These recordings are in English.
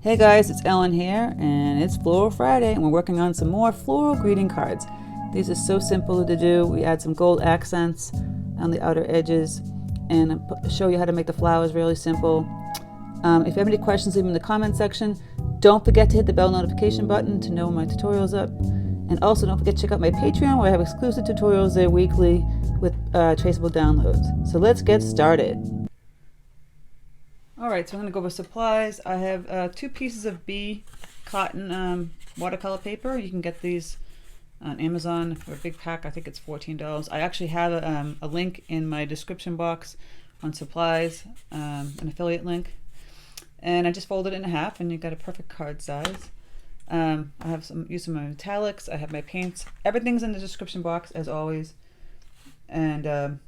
Hey guys, it's Ellen here, and it's Floral Friday, and we're working on some more floral greeting cards. These are so simple to do. We add some gold accents on the outer edges and show you how to make the flowers really simple. If you have any questions, leave them in the comment section. Don't forget to hit the bell notification button to know when my tutorial's up. And also don't forget to check out my Patreon where I have exclusive tutorials there weekly with traceable downloads. So let's get started. Alright, so I'm going to go over supplies. I have 2 pieces of B cotton watercolor paper. You can get these on Amazon for a big pack. I think it's $14. I actually have a link in my description box on supplies, an affiliate link. And I just folded it in half and you got a perfect card size. I have use some metallics. I have my paints. Everything's in the description box as always. And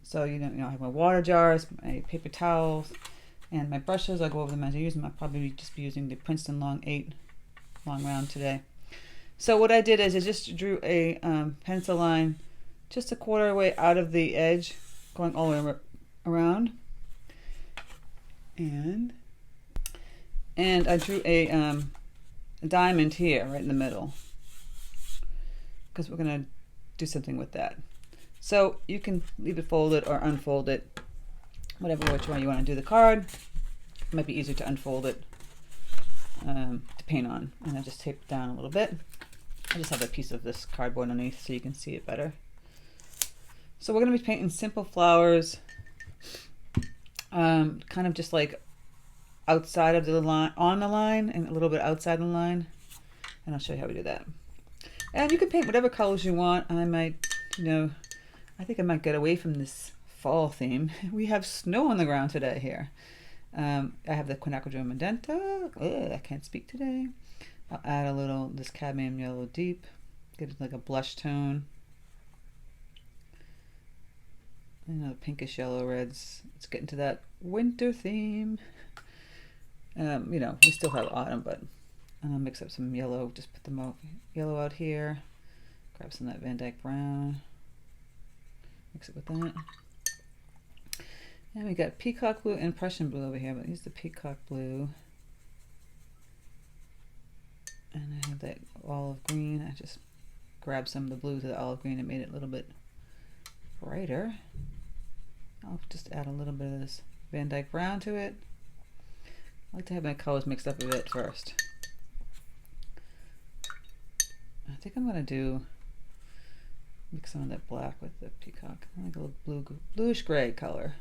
so I have my water jars, my paper towels, and my brushes. I'll go over them as I use them. I'll probably just be using the Princeton long round today. So what I did is I just drew a pencil line just a quarter way out of the edge, going all the way around. And I drew a diamond here, right in the middle, because we're going to do something with that. So you can leave it folded or unfold it, whatever which way you want to do the card. It might be easier to unfold it to paint on. And I just tape it down a little bit. I just have a piece of this cardboard underneath so you can see it better. So we're going to be painting simple flowers, kind of just like outside of the line, on the line, and a little bit outside the line. And I'll show you how we do that. And you can paint whatever colors you want. I might, I think I might get away from this fall theme. We have snow on the ground today here. I have the quinacridone magenta. I can't speak today. I'll add a little this cadmium yellow deep, get it like a blush tone. Pinkish yellow reds. It's getting to that winter theme. We still have autumn, but I'm gonna mix up some yellow. Just put the yellow out here. Grab some of that Van Dyke brown. Mix it with that. And we got peacock blue and Prussian blue over here, but use the peacock blue. And I have that olive green. I just grabbed some of the blue to the olive green and made it a little bit brighter. I'll just add a little bit of this Van Dyke brown to it. I like to have my colors mixed up a bit first. I think I'm going to mix some of that black with the peacock. I like a little bluish gray color.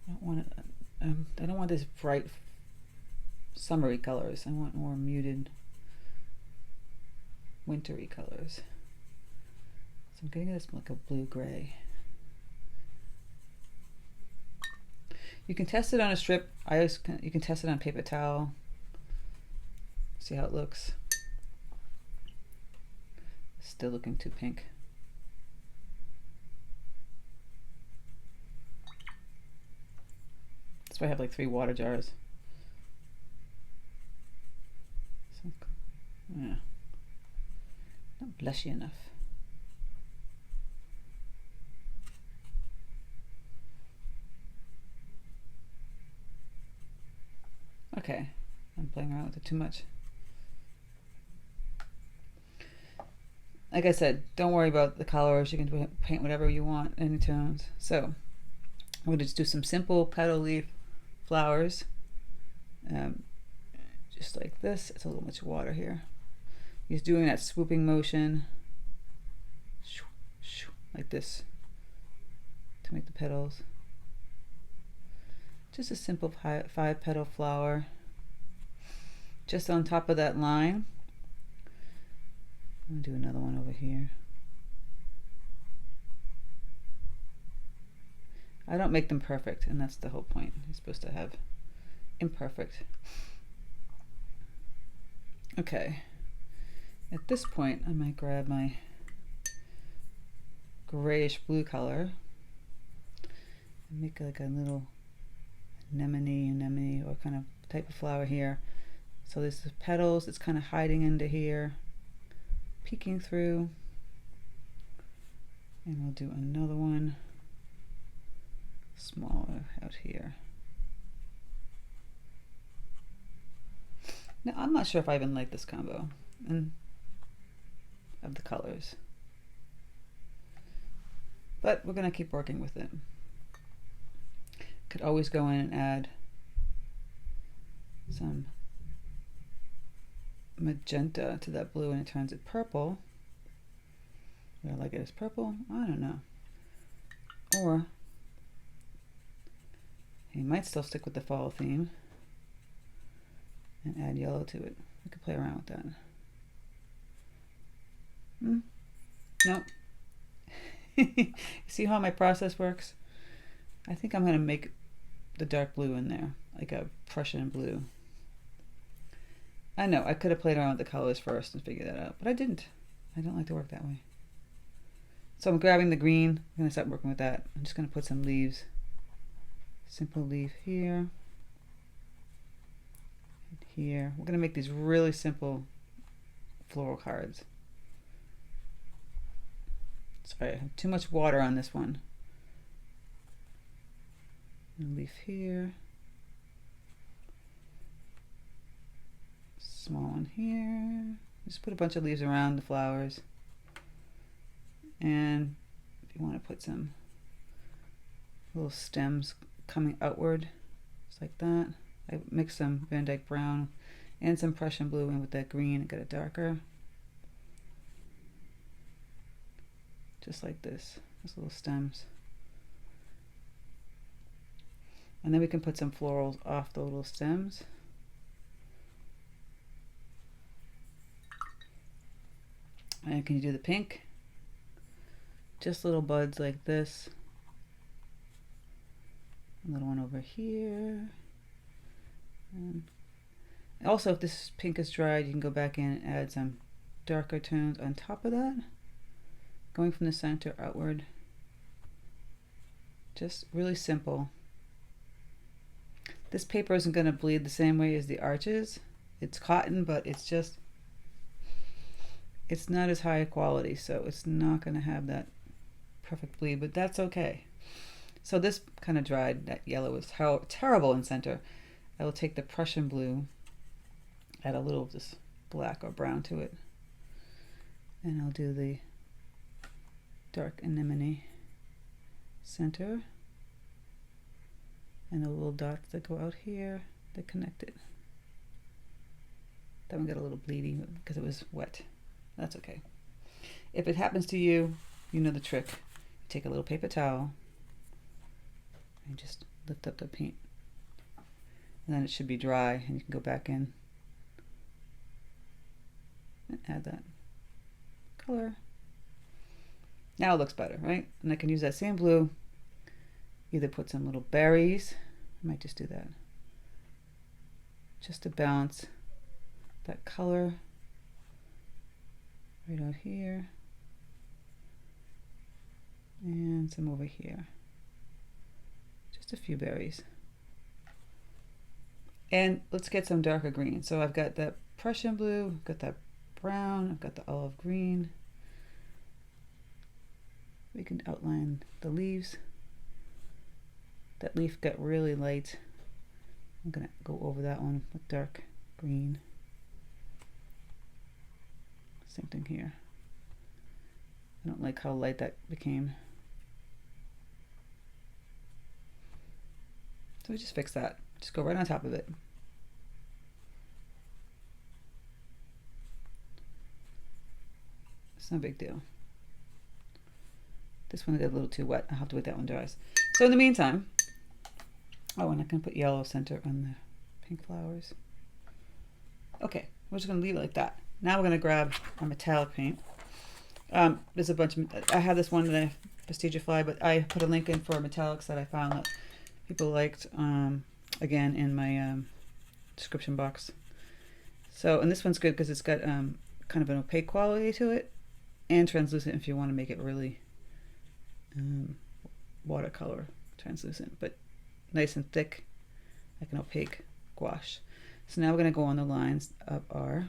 I don't want this bright summery colors. I want more muted wintry colors. So I'm getting this like a blue gray. You can test it on a strip. You can test it on paper towel. See how it looks. Still looking too pink. That's why I have like 3 water jars. So, yeah. Not blushy enough. Okay, I'm playing around with it too much. Like I said, don't worry about the colors. You can paint whatever you want, any tones. So I'm going to just do some simple petal leaf flowers, just like this. It's a little much water here. He's doing that swooping motion, like this, to make the petals. Just a simple 5-petal flower, just on top of that line. I'm going to do another one over here. I don't make them perfect, and that's the whole point. You're supposed to have imperfect. Okay. At this point, I might grab my grayish blue color and make like a little anemone or kind of type of flower here. So there's the petals. It's kind of hiding into here, peeking through. And we'll do another one smaller out here. Now, I'm not sure if I even like this combo of the colors, but we're going to keep working with it. Could always go in and add some magenta to that blue and it turns it purple. Do I like it as purple? I don't know. Or you might still stick with the fall theme and add yellow to it. We could play around with that. Nope. See how my process works? I think I'm going to make the dark blue in there, like a Prussian blue. I know, I could have played around with the colors first and figured that out, but I didn't. I don't like to work that way. So I'm grabbing the green. I'm going to start working with that. I'm just going to put some leaves. Simple leaf here. And here. We're going to make these really simple floral cards. Sorry, I have too much water on this one. And leaf here. Small one here. Just put a bunch of leaves around the flowers. And if you want to put some little stems coming outward, just like that. I mixed some Van Dyke brown and some Prussian blue in with that green and got it darker. Just like this, those little stems. And then we can put some florals off the little stems. And can you do the pink? Just little buds like this. A little one over here. And also, if this pink is dried, you can go back in and add some darker tones on top of that. Going from the center outward. Just really simple. This paper isn't going to bleed the same way as the arches. It's cotton, but it's just, it's not as high quality, so it's not going to have that perfect bleed, but that's okay. So this kind of dried. That yellow is terrible in center. I will take the Prussian blue, add a little just black or brown to it, and I'll do the dark anemone center and the little dots that go out here that connect it. That one got a little bleedy because it was wet. That's okay. If it happens to you, you know the trick. You take a little paper towel and just lift up the paint, and then it should be dry and you can go back in and add that color. Now it looks better, right? And I can use that same blue, either put some little berries, I might just do that, just to balance that color right out here, and some over here, just a few berries. And let's get some darker green. So I've got that Prussian blue, I've got that brown, I've got the olive green. We can outline the leaves. That leaf got really light. I'm gonna go over that one with dark green. Same thing here. I don't like how light that became. So we just fix that. Just go right on top of it. It's no big deal. This one got a little too wet. I'll have to wait that one dries. So in the meantime, oh, and I can put yellow center on the pink flowers. Okay, we're just gonna leave it like that. Now we're gonna grab our metallic paint. There's a bunch of, I have this one that I Prestigify, but I put a link in for metallics that I found that people liked, again, in my description box. So, and this one's good because it's got kind of an opaque quality to it, and translucent if you want to make it really watercolor translucent, but nice and thick, like an opaque gouache. So now we're going to go on the lines of our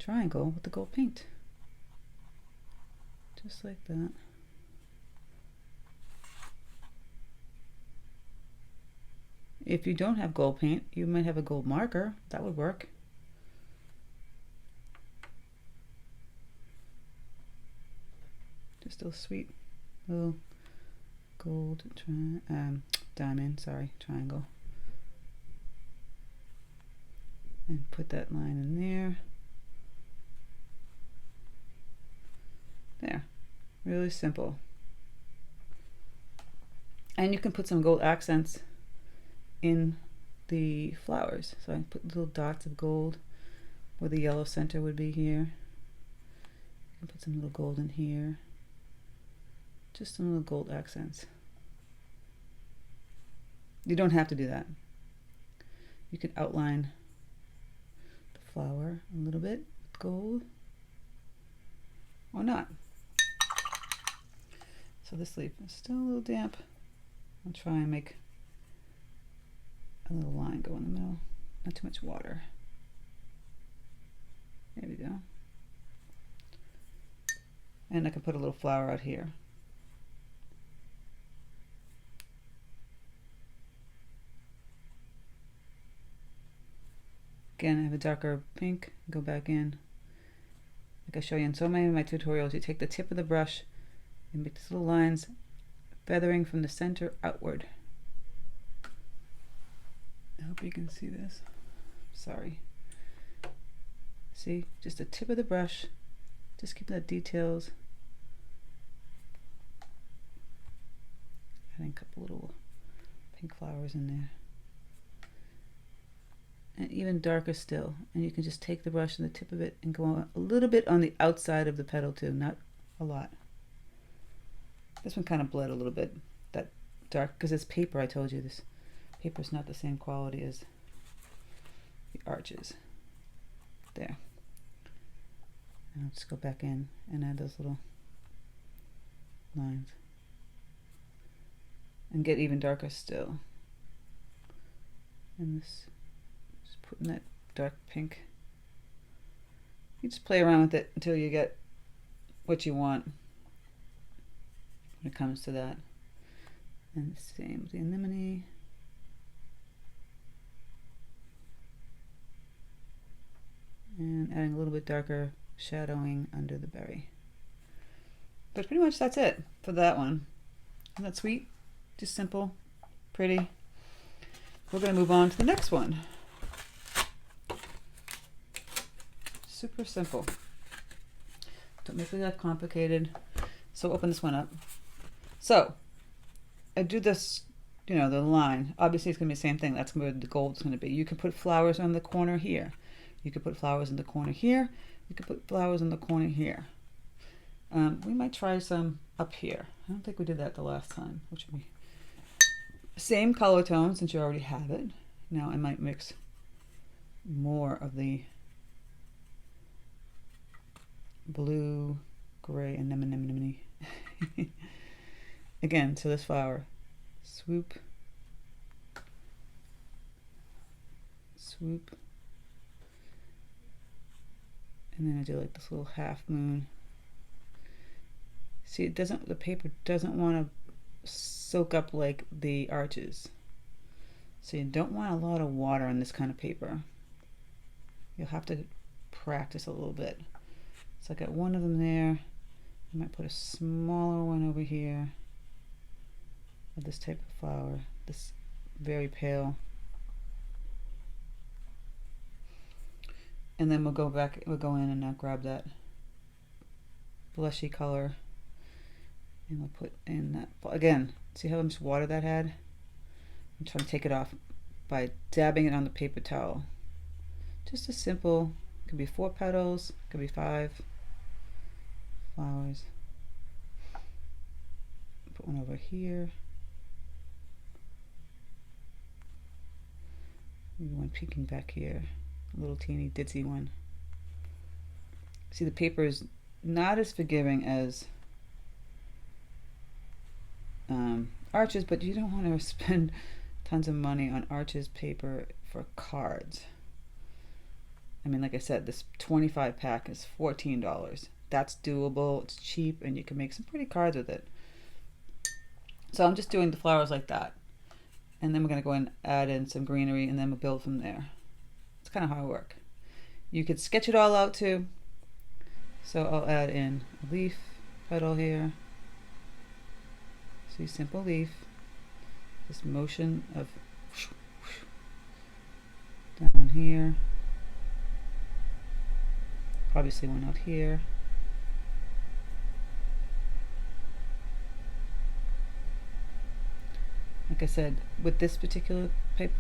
triangle with the gold paint. Just like that. If you don't have gold paint, you might have a gold marker. That would work. Just a sweet little gold diamond, sorry, triangle. And put that line in there. There. Really simple. And you can put some gold accents in the flowers. So I put little dots of gold where the yellow center would be here. You can put some little gold in here. Just some little gold accents. You don't have to do that. You can outline the flower a little bit with gold or not. So this leaf is still a little damp. I'll try and make a little line go in the middle. Not too much water. There we go. And I can put a little flower out here. Again, I have a darker pink. Go back in. Like I show you in so many of my tutorials, you take the tip of the brush and make these little lines, feathering from the center outward. I hope you can see this. Sorry. See, just the tip of the brush. Just keep that details. Adding a couple little pink flowers in there. And even darker still. And you can just take the brush and the tip of it and go a little bit on the outside of the petal too, not a lot. This one kind of bled a little bit, that dark, because it's paper. I told you this paper is not the same quality as the arches. There. And I'll just go back in and add those little lines. And get even darker still. And this, just putting that dark pink. You just play around with it until you get what you want when it comes to that. And the same with the anemone. And adding a little bit darker shadowing under the berry. But pretty much that's it for that one. Isn't that sweet? Just simple, pretty. We're going to move on to the next one. Super simple. Don't make it that complicated. So open this one up. So I do this, you know, the line. Obviously it's going to be the same thing. That's where the gold's going to be. You can put flowers on the corner here. You could put flowers in the corner here. You could put flowers in the corner here. We might try some up here. I don't think we did that the last time, which would be same color tone since you already have it. Now I might mix more of the blue, gray, and anemone. Again, so this flower, swoop, swoop, and then I do like this little half moon. See, it doesn't, the paper doesn't want to soak up like the arches. So you don't want a lot of water on this kind of paper. You'll have to practice a little bit. So I got one of them there. I might put a smaller one over here of this type of flower, this very pale. And then we'll go back, we'll go in and now grab that blushy color. And we'll put in that, again, see how much water that had? I'm trying to take it off by dabbing it on the paper towel. Just a simple, could be 4 petals, could be 5 flowers. Put one over here. Maybe one peeking back here, a little teeny ditzy one. See, the paper is not as forgiving as arches, but you don't want to spend tons of money on arches paper for cards. I mean, like I said, this 25 pack is $14. That's doable, it's cheap, and you can make some pretty cards with it. So I'm just doing the flowers like that. And then we're going to go and add in some greenery, and then we'll build from there. It's kind of how I work. You could sketch it all out too. So I'll add in a leaf petal here. See, simple leaf. This motion of down here. Obviously one out here. Like I said, with this particular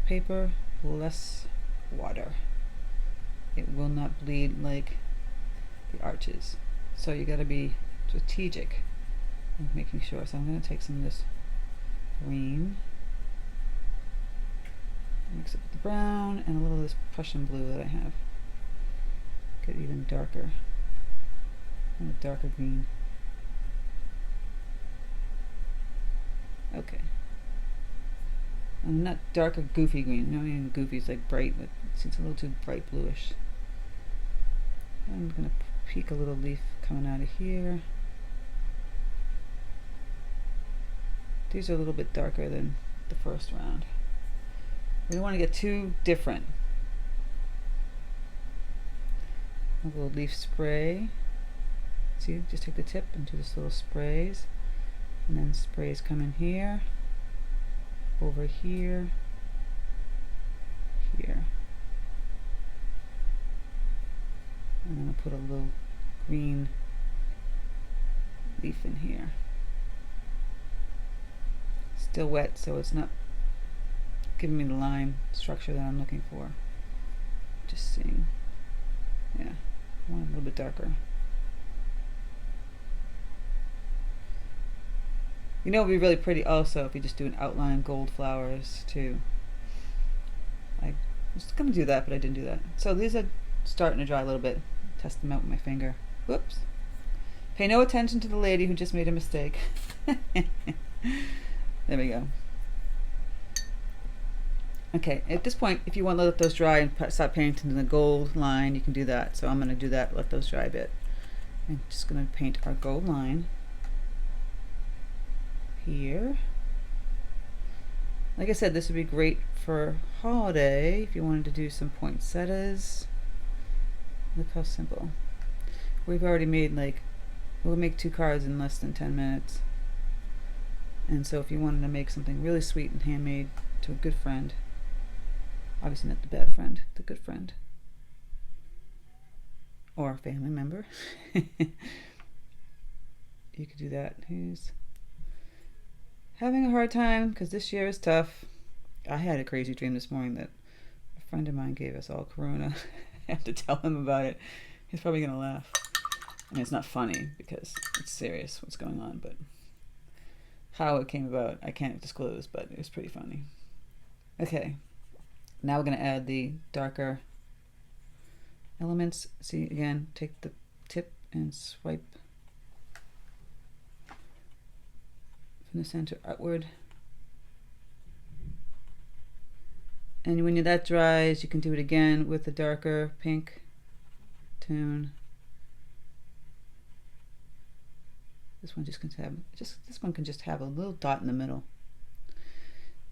paper, less water. It will not bleed like the arches. So you got to be strategic in making sure. So I'm going to take some of this green, mix it with the brown, and a little of this Prussian blue that I have. Get even darker, and a darker green. Okay. And not darker goofy green. No, even goofy is like bright, but it's a little too bright bluish. I'm gonna peek a little leaf coming out of here. These are a little bit darker than the first round. We don't want to get too different. A little leaf spray. See, just take the tip and do this little sprays, and then sprays come in here, over here, here. And then I'll put a little green leaf in here. Still wet, so it's not giving me the line structure that I'm looking for. Just seeing. Yeah, I want it a little bit darker. You know, it would be really pretty also if you just do an outline gold flowers too. I was going to do that, but I didn't do that. So these are starting to dry a little bit. Test them out with my finger. Whoops. Pay no attention to the lady who just made a mistake. There we go. Okay, at this point, if you want to let those dry and start painting the gold line, you can do that. So I'm going to do that, let those dry a bit. I'm just going to paint our gold line here. Like I said, this would be great for holiday if you wanted to do some poinsettias. Look how simple. We've already made we'll make 2 cards in less than 10 minutes. And so if you wanted to make something really sweet and handmade to a good friend, obviously not the bad friend, the good friend, or a family member, you could do that. Who's having a hard time because this year is tough. I had a crazy dream this morning that a friend of mine gave us all corona. I have to tell him about it. He's probably gonna laugh. I mean, it's not funny because it's serious what's going on, but how it came about I can't disclose, but it was pretty funny. Okay, now we're gonna add the darker elements. See, again, take the tip and swipe from the center outward. And when that dries, you can do it again with the darker pink tone. This one just can have this one can just have a little dot in the middle.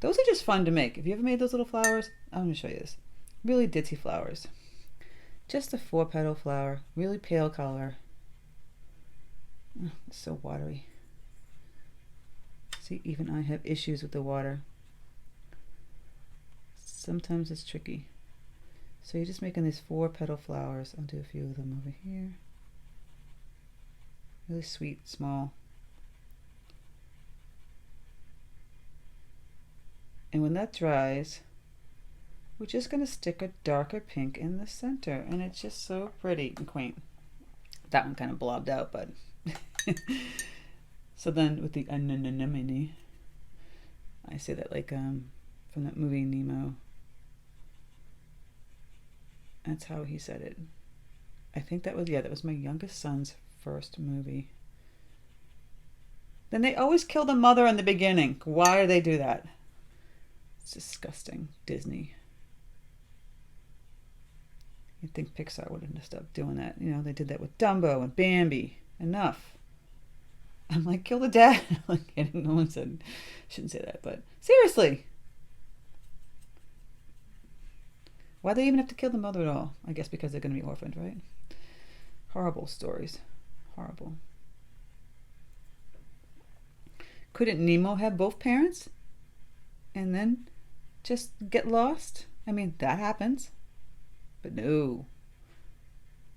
Those are just fun to make. Have you ever made those little flowers? I'm going to show you this. Really ditzy flowers. Just a 4-petal flower, really pale color. Oh, it's so watery. See, even I have issues with the water. Sometimes it's tricky. So you're just making these 4-petal flowers. I'll do a few of them over here. Really sweet, small. And when that dries, we're just going to stick a darker pink in the center. And it's just so pretty and quaint. That one kind of blobbed out, but... So then with the anemone, I say that like from that movie Nemo. That's how he said it. I think that was, yeah, that was my youngest son's first movie. Then they always kill the mother in the beginning. Why do they do that? It's disgusting. Disney. You'd think Pixar would have stopped doing that. You know, they did that with Dumbo and Bambi. Enough. I'm like, kill the dad. Like, no one said, shouldn't say that, but seriously. Why they even have to kill the mother at all? I guess because they're going to be orphaned, right? Horrible stories. Horrible. Couldn't Nemo have both parents and then just get lost? I mean, that happens. But no.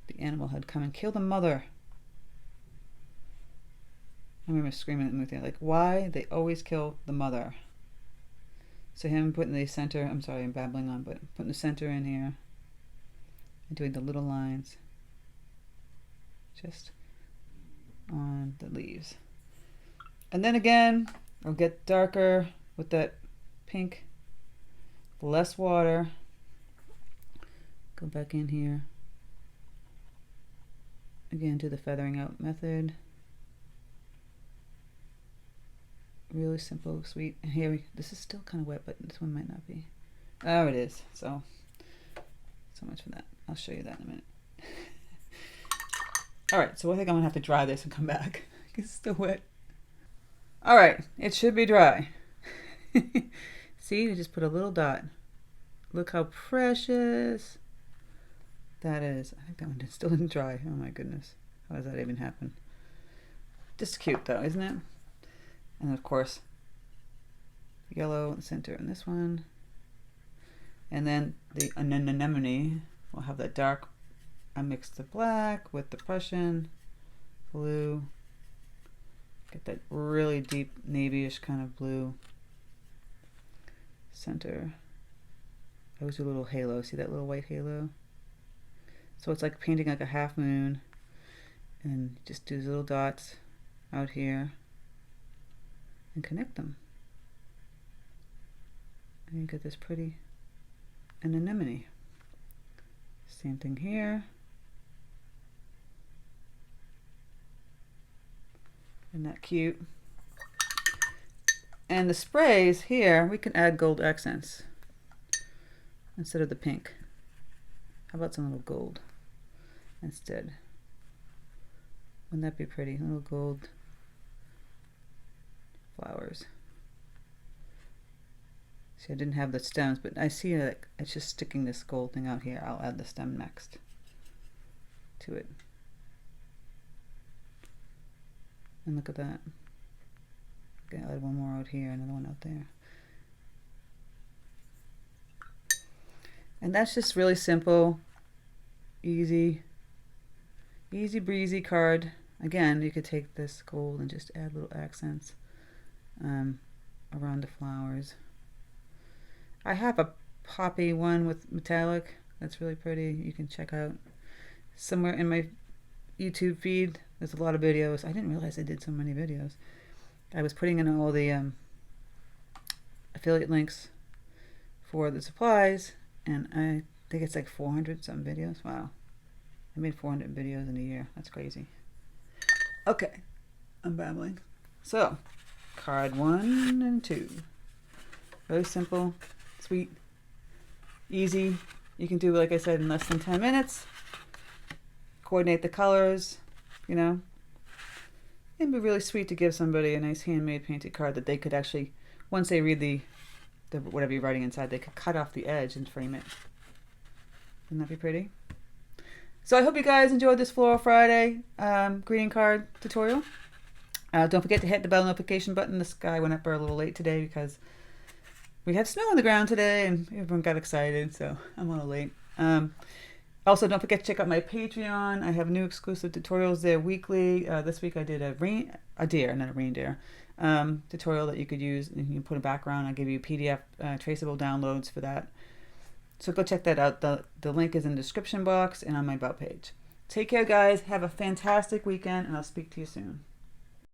The animal had come and killed the mother. I remember screaming at the movie, like, why they always kill the mother? So him putting the center, I'm sorry, I'm babbling on, but putting the center in here and doing the little lines just on the leaves. And then again, I'll get darker with that pink, less water. Go back in here. Again, do the feathering out method. Really simple, sweet. And here, this is still kind of wet, but this one might not be. Oh, it is. So much for that. I'll show you that in a minute. All right, so I think I'm gonna have to dry this and come back. It's still wet. All right, it should be dry. See, I just put a little dot. Look how precious that is. I think that one still didn't dry. Oh my goodness. How does that even happen? Just cute though, isn't it? And of course, yellow in the center in this one. And then the anemone will have that dark. I mixed the black with the Prussian blue. Get that really deep navy-ish kind of blue center. I always do a little halo. See that little white halo? So it's like painting like a half moon. And just do these little dots out here and connect them. And you get this pretty anemone. Same thing here. Isn't that cute? And the sprays here, we can add gold accents instead of the pink. How about some little gold instead? Wouldn't that be pretty? Little gold flowers. See, I didn't have the stems, but I see that it's just sticking this gold thing out here. I'll add the stem next to it. And look at that. Okay, I'll add one more out here, another one out there. And that's just really simple, easy breezy card. Again, you could take this gold and just add little accents around the flowers. I have a poppy one with metallic that's really pretty. You can check out somewhere in my YouTube feed. There's a lot of videos. I didn't realize I did so many videos. I was putting in all the affiliate links for the supplies, and I think it's like 400 some videos. Wow. I made 400 videos in a year. That's crazy. Okay, I'm babbling. So, card 1 and 2. Very simple, sweet, easy. You can do, like I said, in less than 10 minutes. Coordinate the colors, you know. It'd be really sweet to give somebody a nice handmade painted card that they could actually, once they read the whatever you're writing inside, they could cut off the edge and frame it. Wouldn't that be pretty? So I hope you guys enjoyed this Floral Friday greeting card tutorial. Don't forget to hit the bell notification button. The sky went up a little late today because we had snow on the ground today and everyone got excited, so I'm a little late. Also, don't forget to check out my Patreon. I have new exclusive tutorials there weekly. This week I did a reindeer tutorial that you could use. You can put a background. I give you PDF traceable downloads for that. So go check that out. The link is in the description box and on my About page. Take care, guys. Have a fantastic weekend, and I'll speak to you soon.